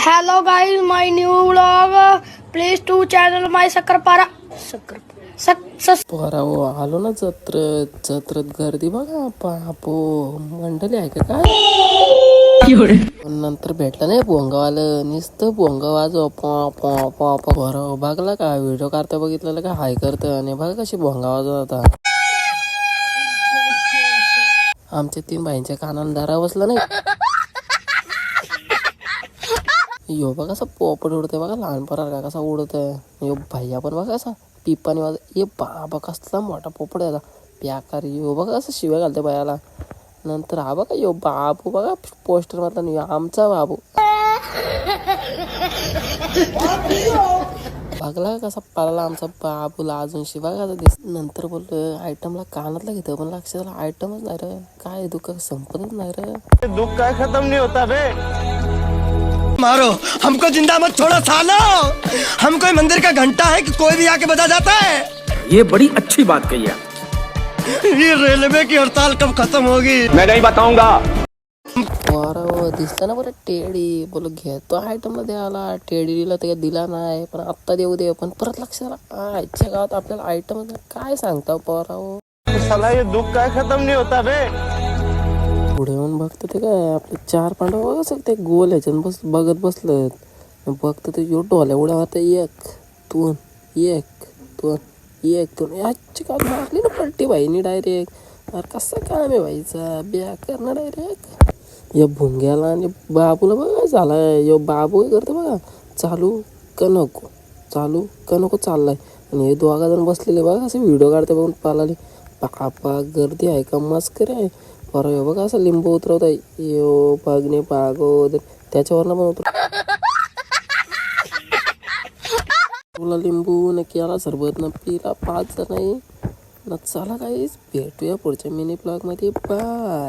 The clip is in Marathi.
Hello guys, my new vlog. Please to channel my Sakarpara. पोरा हो आलो ना जत्रेत गर्दी बघा बापो मंडळी आहे का काय नंतर भेटलं नाही भोंगावालं नुसतं भोंगा वाजव पोरा बघला का व्हिडिओ करता बघितलेलं का हाय करतं आणि बघा कशी भोंगा वाजवत होता. आमच्या 3 भाईंच्या कानाला दारा बसला नाही. यो बघा कसा पोपट उडतंय बघा लहान पोरा का कसा उडतंय. यो भैया पण बघा कसा पिपाने वाज ये बाबा कसला मोठा पोपट आहे प्याकार. यो बघा कसं शिव्या घालते बायाला. नंतर हा बघा यो बाबू बघा पोस्टर मधला आमचा बाबू बघला कसा पळाला आमचा बाबूला अजून शिवा कसा दिस. नंतर बोललो आयटमला कानातला घेतो पण लक्षात आयटमच नाही रे. काय दुःख संपतच नाही रे. दुःख काय खत्म नहीं होता बे. मारो हमको जिंदा मत छोड़ो सालो. हम कोई मंदिर का घंटा है कि कोई भी आके बजा जाता है. ये बड़ी अच्छी बात कही है. ये रेलवे की हड़ताल कब खत्म होगी मैं नहीं बताऊंगा. बरं दिसलं ना बरं टेडी बोल घेतो आयटम द्यायला टेडीला ते दिला नाही पण आत्ता देऊ दे पण परत लक्षात आजच्या गावात आपल्याला आयटम काय सांगता पोराव. साला ये दुःख काय खत्म नहीं होता बे. पुढे येऊन बघतं ते काय आपले 4 पांडव बघा ते गोल ह्याच्यानं बघत बसलं बघतं ते यो डोल्या उड्या होता 1 2 1 2 1 2 याची का मारली ना पलटी भाईनी डायरेक्ट. अरे कसं काम आहे भाईचा ब्या करणं डायरेक्ट. या भुंग्याला आणि बाबूला बघा झाला यो बाबू काय करतो बघा चालू का नको चाललाय आणि हे 2 जण बसलेले बघा असे व्हिडिओ काढते बघून पालाले पापा गर्दी आहे का मस्कर आहे. बरं बघा असं लिंबू उतरवत आहे यो पागणे पागो त्याच्यावरनं पण उतर तुला लिंबू न केला सरबत न पिला 5 जण नाही न चला काहीच भेटूया पुढच्या मिनी ब्लॉग मध्ये बाय.